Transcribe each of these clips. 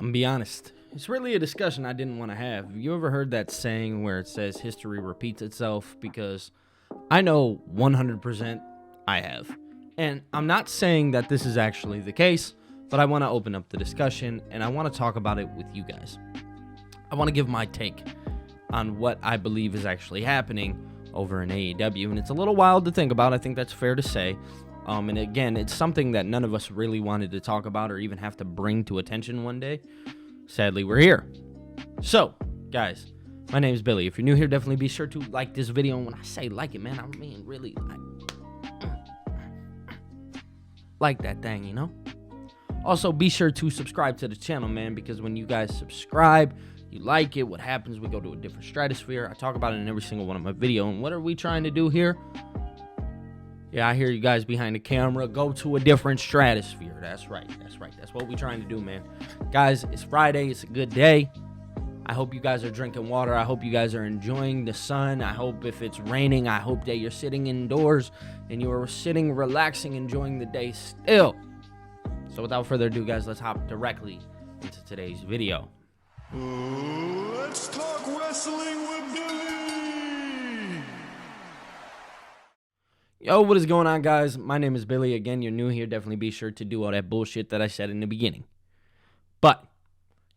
I'm gonna be honest. It's really a discussion I didn't want to have. You ever heard that saying where it says history repeats itself? Because I know 100% I have. And I'm not saying that this is actually the case, but I want to open up the discussion and I want to talk about it with you guys. I want to give my take on what I believe is actually happening over in AEW, and it's a little wild to think about. I think that's fair to say. And again, it's something that none of us really wanted to talk about or even have to bring to attention one day. Sadly, we're here. So, guys, my name is Billy. If you're new here, definitely be sure to like this video. And when I say like it, man, I mean really like that thing, you know? Also, be sure to subscribe to the channel, man, because when you guys subscribe, you like it, what happens? We go to a different stratosphere. I talk about it in every single one of my videos. And what are we trying to do here? Yeah, I hear you guys behind the camera. Go to a different stratosphere. That's right. That's what we're trying to do, man. Guys, it's Friday. It's a good day. I hope you guys are drinking water. I hope you guys are enjoying the sun. I hope if it's raining, I hope that you're sitting indoors and you're sitting, relaxing, enjoying the day still. So without further ado, guys, let's hop directly into today's video. Let's talk wrestling with Billy. Yo, what is going on, guys? My name is Billy. Again, you're new here. Definitely be sure to do all that bullshit that I said in the beginning. But,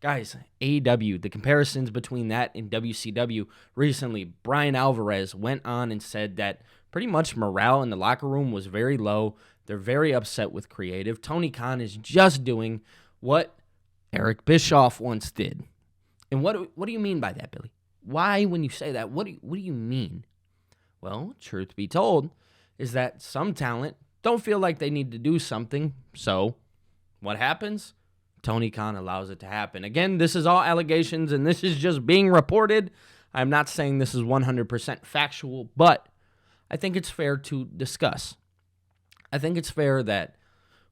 guys, AEW, the comparisons between that and WCW. Recently, Brian Alvarez went on and said that pretty much morale in the locker room was very low. They're very upset with creative. Tony Khan is just doing what Eric Bischoff once did. And what do you mean by that, Billy? Why, when you say that, what do you mean? Well, truth be told, is that some talent don't feel like they need to do something. So, what happens? Tony Khan allows it to happen. Again, this is all allegations, and this is just being reported. I'm not saying this is 100% factual, but I think it's fair to discuss. I think it's fair that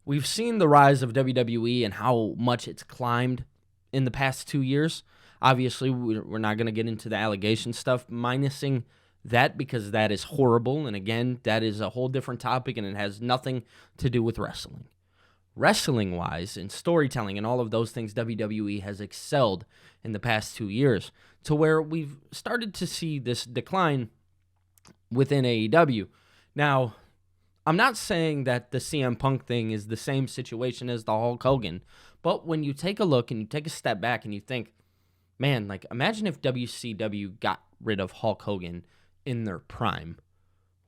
we've seen the rise of WWE and how much it's climbed in the past 2 years. Obviously, we're not going to get into the allegation stuff, minusing that because that is horrible. And again, that is a whole different topic and it has nothing to do with wrestling. Wrestling-wise and storytelling and all of those things, WWE has excelled in the past 2 years to where we've started to see this decline within AEW. Now, I'm not saying that the CM Punk thing is the same situation as the Hulk Hogan, but when you take a look and you take a step back and you think, man, like imagine if WCW got rid of Hulk Hogan in their prime.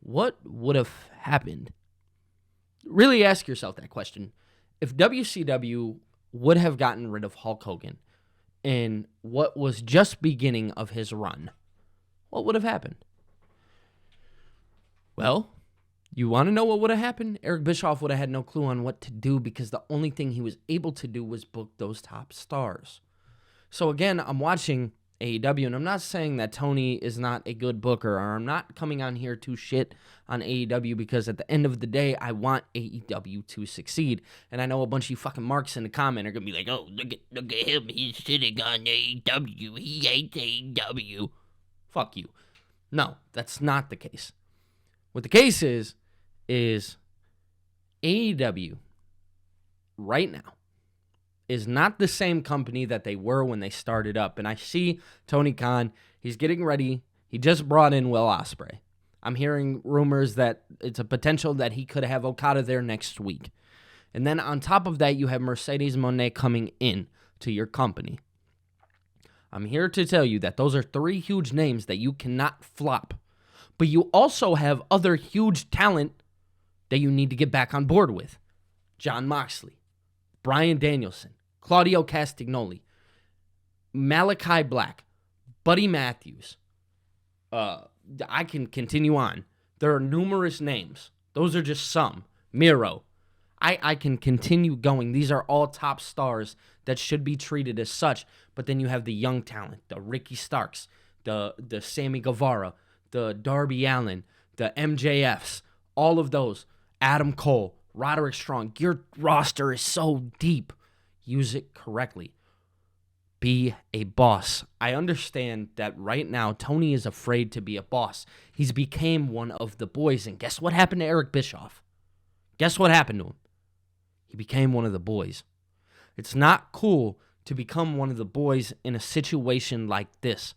What would have happened? Really ask yourself that question. If WCW would have gotten rid of Hulk Hogan in what was just beginning of his run, what would have happened? Well, you want to know what would have happened? Eric Bischoff would have had no clue on what to do because the only thing he was able to do was book those top stars. So again, I'm watching AEW, and I'm not saying that Tony is not a good booker, or I'm not coming on here to shit on AEW because at the end of the day, I want AEW to succeed. And I know a bunch of you fucking marks in the comment are going to be like, oh, look at him, he's sitting on AEW, he hates AEW. Fuck you. No, that's not the case. What the case is AEW right now is not the same company that they were when they started up. And I see Tony Khan, he's getting ready. He just brought in Will Ospreay. I'm hearing rumors that it's a potential that he could have Okada there next week. And then on top of that, you have Mercedes Moné coming in to your company. I'm here to tell you that those are three huge names that you cannot flop. But you also have other huge talent that you need to get back on board with. Jon Moxley, Bryan Danielson, Claudio Castagnoli, Malachi Black, Buddy Matthews. I can continue on. There are numerous names. Those are just some. Miro. I can continue going. These are all top stars that should be treated as such. But then you have the young talent, the Ricky Starks, the Sammy Guevara, the Darby Allin, the MJFs, all of those. Adam Cole, Roderick Strong. Your roster is so deep. Use it correctly. Be a boss. I understand that right now Tony is afraid to be a boss. He's became one of the boys. And guess what happened to Eric Bischoff? Guess what happened to him? He became one of the boys. It's not cool to become one of the boys in a situation like this.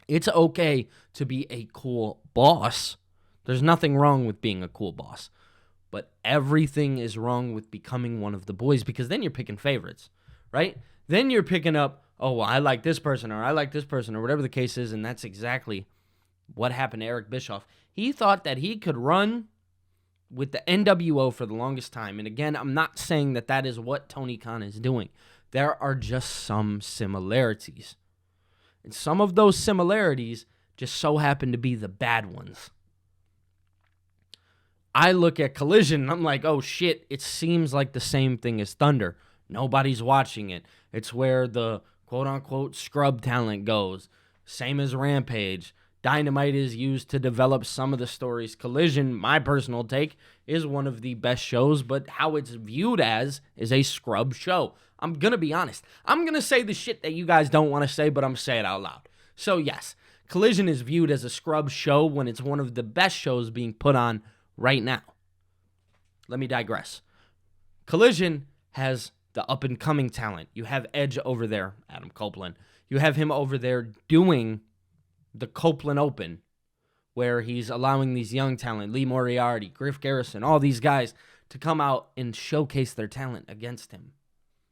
It's okay to be a cool boss. There's nothing wrong with being a cool boss. But everything is wrong with becoming one of the boys, because then you're picking favorites, right? Then you're picking up, oh, well, I like this person, or I like this person, or whatever the case is, and that's exactly what happened to Eric Bischoff. He thought that he could run with the NWO for the longest time. And again, I'm not saying that that is what Tony Khan is doing. There are just some similarities. And some of those similarities just so happen to be the bad ones. I look at Collision and I'm like, oh shit, it seems like the same thing as Thunder. Nobody's watching it. It's where the quote-unquote scrub talent goes. Same as Rampage. Dynamite is used to develop some of the stories. Collision, my personal take, is one of the best shows, but how it's viewed as is a scrub show. I'm going to be honest. I'm going to say the shit that you guys don't want to say, but I'm saying it out loud. So yes, Collision is viewed as a scrub show when it's one of the best shows being put on right now. Let me digress. Collision has the up-and-coming talent. You have Edge over there, Adam Copeland. You have him over there doing the Copeland Open, where he's allowing these young talent, Lee Moriarty, Griff Garrison, all these guys to come out and showcase their talent against him.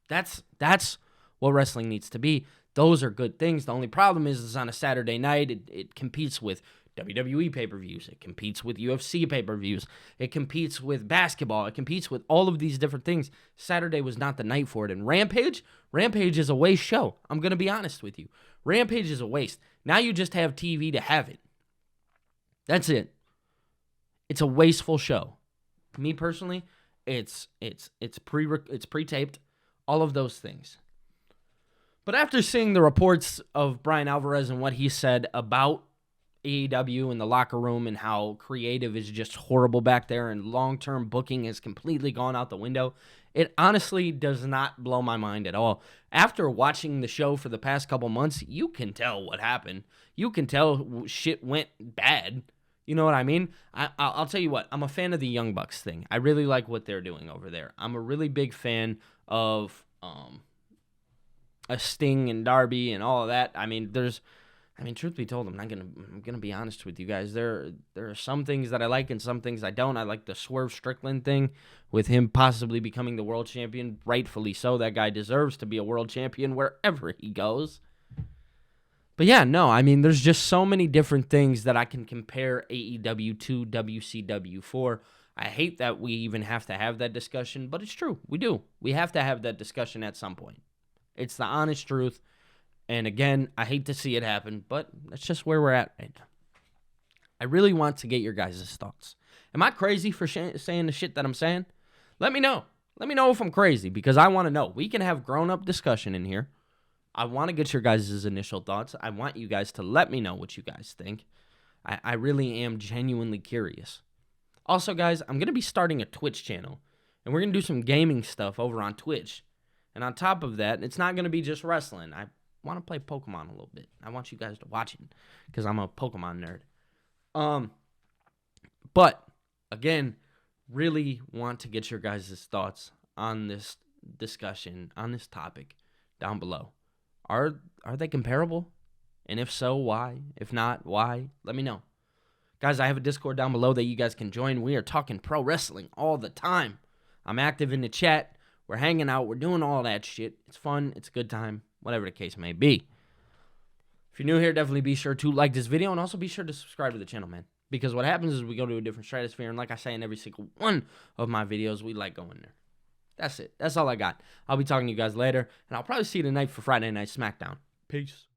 That's what wrestling needs to be. Those are good things. The only problem is on a Saturday night, it competes with WWE pay-per-views. It competes with UFC pay-per-views. It competes with basketball. It competes with all of these different things. Saturday was not the night for it. And Rampage is a waste show. I'm going to be honest with you. Rampage is a waste. Now you just have TV to have it. That's it. It's a wasteful show. Me personally, it's pre-taped. All of those things. But after seeing the reports of Brian Alvarez and what he said about AEW in the locker room and how creative is just horrible back there and long-term booking has completely gone out the window, it honestly does not blow my mind at all. After watching the show for the past couple months, you can tell what happened. You can tell shit went bad. You know what I mean? I'll tell you what. I'm a fan of the Young Bucks thing. I really like what they're doing over there. I'm a really big fan of a Sting and Darby and all of that. I mean, truth be told, I'm gonna be honest with you guys. There are some things that I like and some things I don't. I like the Swerve Strickland thing with him possibly becoming the world champion. Rightfully so. That guy deserves to be a world champion wherever he goes. But yeah, no, there's just so many different things that I can compare AEW to WCW for. I hate that we even have to have that discussion, but it's true. We do. We have to have that discussion at some point. It's the honest truth. And again, I hate to see it happen, but that's just where we're at right now. I really want to get your guys' thoughts. Am I crazy for saying the shit that I'm saying? Let me know. Let me know if I'm crazy, because I want to know. We can have grown-up discussion in here. I want to get your guys' initial thoughts. I want you guys to let me know what you guys think. I really am genuinely curious. Also, guys, I'm going to be starting a Twitch channel, and we're going to do some gaming stuff over on Twitch. And on top of that, it's not going to be just wrestling. I want to play Pokemon a little bit. I want you guys to watch it because I'm a Pokemon nerd. But again, really want to get your guys' thoughts on this discussion, on this topic down below. Are they comparable? And if so, why? If not, why? Let me know. Guys, I have a Discord down below that you guys can join. We are talking pro wrestling all the time. I'm active in the chat. We're hanging out. We're doing all that shit. It's fun. It's a good time. Whatever the case may be. If you're new here, definitely be sure to like this video and also be sure to subscribe to the channel, man. Because what happens is we go to a different stratosphere, and like I say in every single one of my videos, we like going there. That's it. That's all I got. I'll be talking to you guys later, and I'll probably see you tonight for Friday Night SmackDown. Peace.